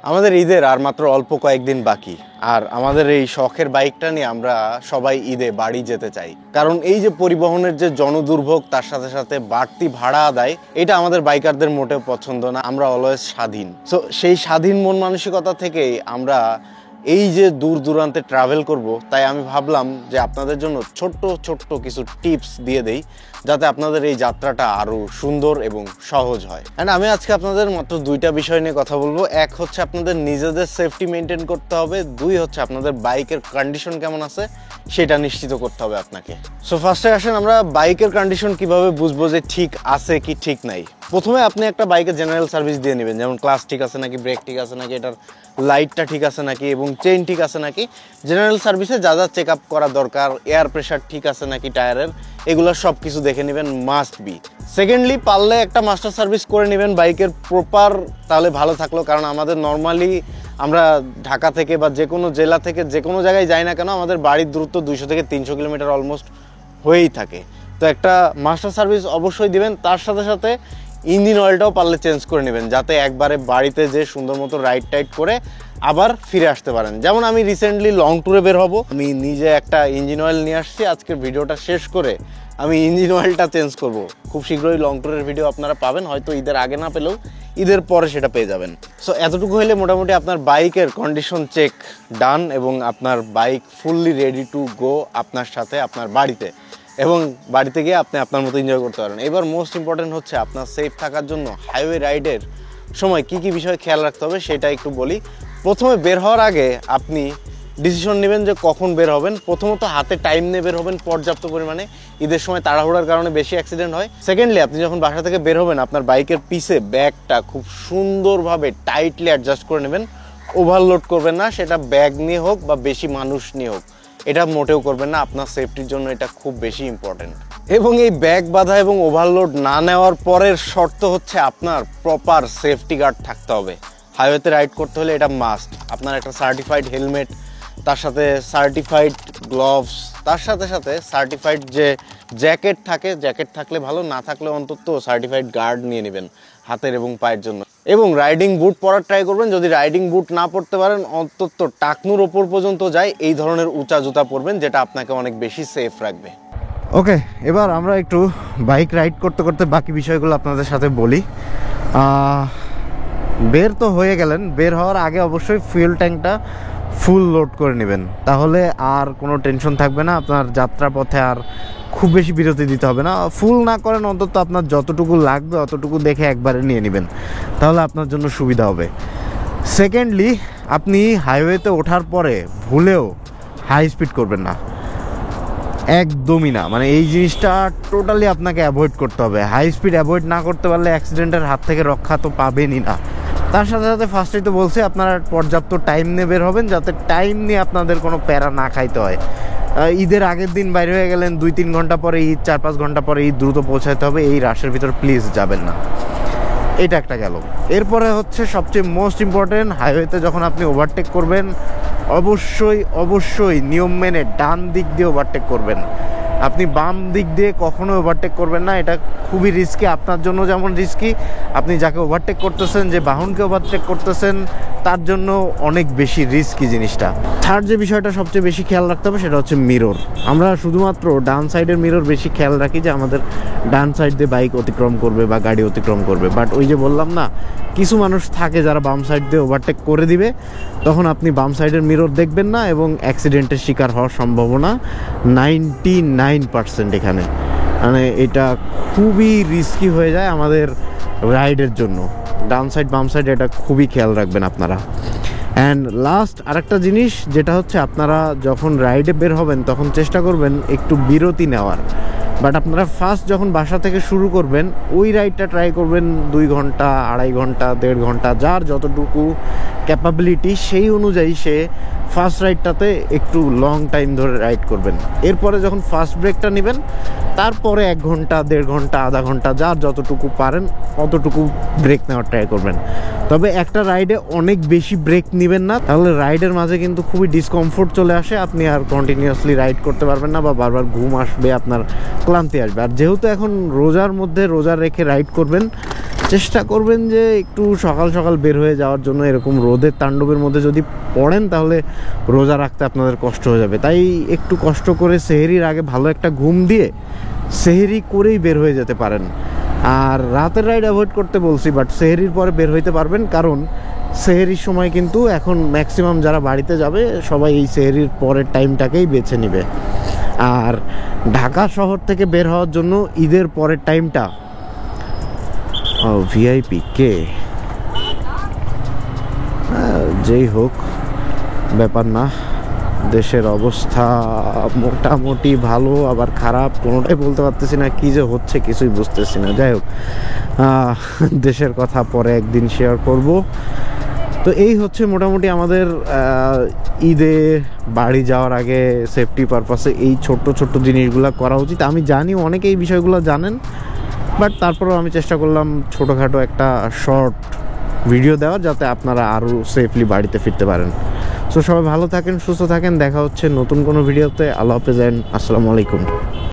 আমাদের ঈদের আর মাত্র অল্প কয়েকদিন বাকি, আর আমাদের এই শখের বাইকটা নিয়ে আমরা সবাই ঈদে বাড়ি যেতে চাই। কারণ এই যে পরিবহনের যে জনদুর্ভোগ, তার সাথে সাথে বাড়তি ভাড়া আদায়, এটা আমাদের বাইকারদের মোটেও পছন্দ না। আমরা অলওয়েজ স্বাধীন। সো সেই স্বাধীন মন মানসিকতা থেকেই আমরা এই যে দূর দূরান্তে ট্রাভেল করব, তাই আমি ভাবলাম যে আপনাদের জন্য ছোট্ট ছোট্ট কিছু টিপস দিয়ে দেই, যাতে আপনাদের এই যাত্রাটা আরও সুন্দর এবং সহজ হয়। অ্যান্ড আমি আজকে আপনাদের মাত্র দুইটা বিষয় নিয়ে কথা বলবো। এক হচ্ছে আপনাদের নিজেদের সেফটি মেনটেন করতে হবে, দুই হচ্ছে আপনাদের বাইকের কন্ডিশন কেমন আছে সেটা নিশ্চিত করতে হবে আপনাকে। সো ফার্স্টে আসেন আমরা বাইকের কন্ডিশন কিভাবে বুঝবো যে ঠিক আছে কি ঠিক নাই। প্রথমে আপনি একটা বাইকের জেনারেল সার্ভিস দিয়ে নেবেন, যেমন ক্লাচ ঠিক আছে নাকি, ব্রেক ঠিক আছে নাকি, এটার লাইটটা ঠিক আছে নাকি এবং চেইন ঠিক আছে নাকি। জেনারেল সার্ভিসে যা যা চেক আপ করা দরকার, এয়ার প্রেশার ঠিক আছে নাকি টায়ারের, এগুলো সব কিছু দেখে নেবেন, মাস্ট বি। সেকেন্ডলি পারলে একটা মাস্টার সার্ভিস করে নেবেন বাইকের প্রপার, তাহলে ভালো থাকলো। কারণ আমাদের নর্মালি আমরা ঢাকা থেকে বা যে কোনো জেলা থেকে যে কোনো জায়গায় যাই না কেন, আমাদের বাড়ির দূরত্ব 200 থেকে 300 কিলোমিটার অলমোস্ট হয়েই থাকে। তো একটা মাস্টার সার্ভিস অবশ্যই দিবেন। তার সাথে সাথে ইঞ্জিন অয়েলটাও পারলে চেঞ্জ করে নেবেন, যাতে একবারে বাড়িতে যে সুন্দর মতো রাইড টাইড করে আবার ফিরে আসতে পারেন। যেমন আমি রিসেন্টলি লং ট্যুরে বের হব, আমি নিজে একটা ইঞ্জিন অয়েল নিয়ে আসছি। আজকের ভিডিওটা শেষ করে আমি ইঞ্জিন অয়েলটা চেঞ্জ করব। খুব শীঘ্রই লং ট্যুরের ভিডিও আপনারা পাবেন, হয়তো ঈদের আগে না পেলেও ঈদের পরে সেটা পেয়ে যাবেন। সো এতটুকু হলে মোটামুটি আপনার বাইকের কন্ডিশন চেক ডান এবং আপনার bike fully ready to go আপনার সাথে আপনার বাড়িতে, এবং বাড়িতে গিয়ে আপনি আপনার মতো এনজয় করতে পারেন। এবার মোস্ট ইম্পর্টেন্ট হচ্ছে আপনার সেফ থাকার জন্য হাইওয়ে রাইডের সময় কি কি বিষয় খেয়াল রাখতে হবে সেটা একটু বলি। প্রথমে বের হওয়ার আগে আপনি ডিসিশন নেবেন যে কখন বের হবেন। প্রথমত হাতে টাইম নিয়ে বের হবেন পর্যাপ্ত পরিমাণে, ঈদের সময় তাড়াহুড়ার কারণে বেশি অ্যাক্সিডেন্ট হয়। সেকেন্ডলি আপনি যখন বাসা থেকে বের হবেন, আপনার বাইকের পিছে ব্যাগটা খুব সুন্দরভাবে টাইটলি অ্যাডজাস্ট করে নেবেন। ওভারলোড করবেন না, সেটা ব্যাগ নিয়ে হোক বা বেশি মানুষ নিয়ে হোক, এটা মোটেও করবেন না। আপনার সেফটির জন্য এটা খুব বেশি ইম্পর্টেন্ট। এবং এই ব্যাগ বাঁধা এবং ওভারলোড না নেওয়ার পরের শর্ত হচ্ছে আপনার প্রপার সেফটি গার্ড থাকতে হবে। হাইওয়েতে রাইড করতে হলে এটা মাস্ট। আপনার একটা সার্টিফাইড হেলমেট, তার সাথে সার্টিফাইড গ্লোভস, তার সাথে সাথে সার্টিফাইড যে জ্যাকেট থাকে, জ্যাকেট থাকলে ভালো, না থাকলে অন্তত সার্টিফাইড গার্ড নিয়ে নেবেন হাতের এবং পায়ের জন্য। এবং রাইডিং বুট পরার ট্রাই করবেন। যদি রাইডিং বুট না পরতে পারেন, অন্তত টাকনুর ওপর পর্যন্ত যায় এই ধরনের উঁচা জুতা পরবেন, যেটা আপনাকে অনেক বেশি সেফ রাখবে। ওকে, এবার আমরা একটু বাইক রাইড করতে করতে বাকি বিষয়গুলো আপনাদের সাথে বলি। বের তো হয়ে গেলেন, বের হওয়ার আগে অবশ্যই ফুয়েল ট্যাঙ্কটা ফুল লোড করে নেবেন, তাহলে আর কোনো টেনশন থাকবে না। আপনার যাত্রা পথে আর খুব বেশি বিরতি দিতে হবে না। ফুল না করেন, অন্তত আপনার যতটুকু লাগবে অতটুকু দেখে একবারে নিয়ে নেবেন, তাহলে আপনার জন্য সুবিধা হবে। সেকেন্ডলি, আপনি হাইওয়েতে ওঠার পরে ভুলেও হাই স্পিড করবেন না, একদমই না। মানে এই জিনিসটা টোটালি আপনাকে অ্যাভয়েড করতে হবে। হাই স্পিড অ্যাভয়েড না করতে পারলে অ্যাক্সিডেন্টের হাত থেকে রক্ষা তো পাবেনই না। তার সাথে সাথে ফার্স্টেই তো বলছি, আপনারা পর্যাপ্ত টাইম নিয়ে বের হবেন, যাতে টাইম নিয়ে আপনাদের কোনো প্যারা না খাইতে হয়। ঈদের আগের দিন বাইরে হয়ে গেলেন, 2-3 ঘন্টা পরে ঈদ, 4-5 ঘন্টা পরে ঈদ, দ্রুত পৌঁছাতে হবে। এই রাশের ভিতর প্লিজ যাবেন না। এটা একটা গেল। এরপরে হচ্ছে সবচেয়ে মোস্ট ইম্পর্টেন্ট, হাইওয়েতে যখন আপনি ওভারটেক করবেন, অবশ্যই অবশ্যই নিয়ম মেনে ডান দিক দিয়ে ওভারটেক করবেন। আপনি বাম দিক দিয়ে কখনো ওভারটেক করবেন না, এটা খুবই রিস্কি। আপনার জন্য যেমন রিস্কি, আপনি যাকে ওভারটেক করতেছেন, যে বাহনকে ওভারটেক করতেছেন, তার জন্য অনেক বেশি রিস্কি জিনিসটা। থার্ড যে বিষয়টা সবচেয়ে বেশি খেয়াল রাখতে হবে সেটা হচ্ছে মিরর। আমরা শুধুমাত্র ডান সাইডের মিরর বেশি খেয়াল রাখি, যে আমাদের ডান সাইড দিয়ে বাইক অতিক্রম করবে বা গাড়ি অতিক্রম করবে। বাট ওই যে বললাম না, কিছু মানুষ থাকে যারা বাম সাইড দিয়ে ওভারটেক করে দিবে, তখন আপনি বাম সাইডের মিরর দেখবেন না এবং অ্যাক্সিডেন্টের শিকার হওয়ার সম্ভাবনা 99% এখানে। মানে এটা খুবই রিস্কি হয়ে যায় আমাদের রাইডের জন্য। ডান সাইড বাম সাইড এটা খুবই খেয়াল রাখবেন আপনারা। অ্যান্ড লাস্ট আরেকটা জিনিস, যেটা হচ্ছে আপনারা যখন রাইডে বের হবেন তখন চেষ্টা করবেন একটু বিরতি নেওয়ার। বাট আপনারা ফার্স্ট যখন বাসা থেকে শুরু করবেন, ওই রাইডটা ট্রাই করবেন 2 ঘন্টা, 2.5 ঘন্টা, 1.5 ঘন্টা, যার যতটুকু ক্যাপাবিলিটি সেই অনুযায়ী সে ফার্স্ট রাইডটাতে একটু লং টাইম ধরে রাইড করবেন। এরপরে যখন ফার্স্ট ব্রেকটা নেবেন তারপরে 1 ঘন্টা 1.5 ঘন্টা আধা ঘন্টা যার যতটুকু পারেন অতটুকু ব্রেক নেওয়ার ট্রাই করবেন। তবে একটা রাইডে অনেক বেশি ব্রেক নেবেন না, তাহলে রাইডের মাঝে কিন্তু খুবই ডিসকমফোর্ট চলে আসে, আপনি আর কন্টিনিউয়াসলি রাইড করতে পারবেন না বা বারবার ঘুম আসবে, আপনার ক্লান্তি আসবে। আর যেহেতু এখন রোজার মধ্যে রোজা রেখে রাইড করবেন, চেষ্টা করবেন যে একটু সকাল সকাল বের হয়ে যাওয়ার জন্য। এরকম রোদের তাণ্ডবের মধ্যে যদি পড়েন তাহলে রোজা রাখতে আপনাদের কষ্ট হয়ে যাবে। তাই একটু কষ্ট করে সেহরির আগে ভালো একটা ঘুম দিয়ে সেহরি করেই বের হয়ে যেতে পারেন। আর রাতের রাইড অ্যাভয়েড করতে বলছি, বাট সেহরির পরে বের হইতে পারবেন, কারণ সেহরির সময় কিন্তু এখন ম্যাক্সিমাম যারা বাড়িতে যাবে সবাই এই সেহরির পরের টাইমটাকেই বেছে নেবে। আর ঢাকা শহর থেকে বের হওয়ার জন্য ঈদের পরের টাইমটা ভিআইপি কে যেই হোক ব্যাপার না, দেশের অবস্থা মোটামুটি ভালো আবার খারাপ, কোনোটাই বলতে পারতেছি না, কি যে হচ্ছে কিছুই বুঝতেছি না। যাই হোক, দেশের কথা পরে একদিন শেয়ার করব। তো এই হচ্ছে মোটামুটি আমাদের ঈদে বাড়ি যাওয়ার আগে সেফটি পারপাসে এই ছোট্ট ছোট্ট জিনিসগুলো করা উচিত। আমি জানি অনেকে এই বিষয়গুলো জানেন, বাট তারপরেও আমি চেষ্টা করলাম ছোটোখাটো একটা শর্ট ভিডিও দেওয়ার, যাতে আপনারা আরও সেফলি বাড়িতে ফিরতে পারেন। সো সবাই ভালো থাকেন, সুস্থ থাকেন, দেখা হচ্ছে নতুন কোনো ভিডিওতে। আল্লাহ হাফেজ, আসসালামু আলাইকুম।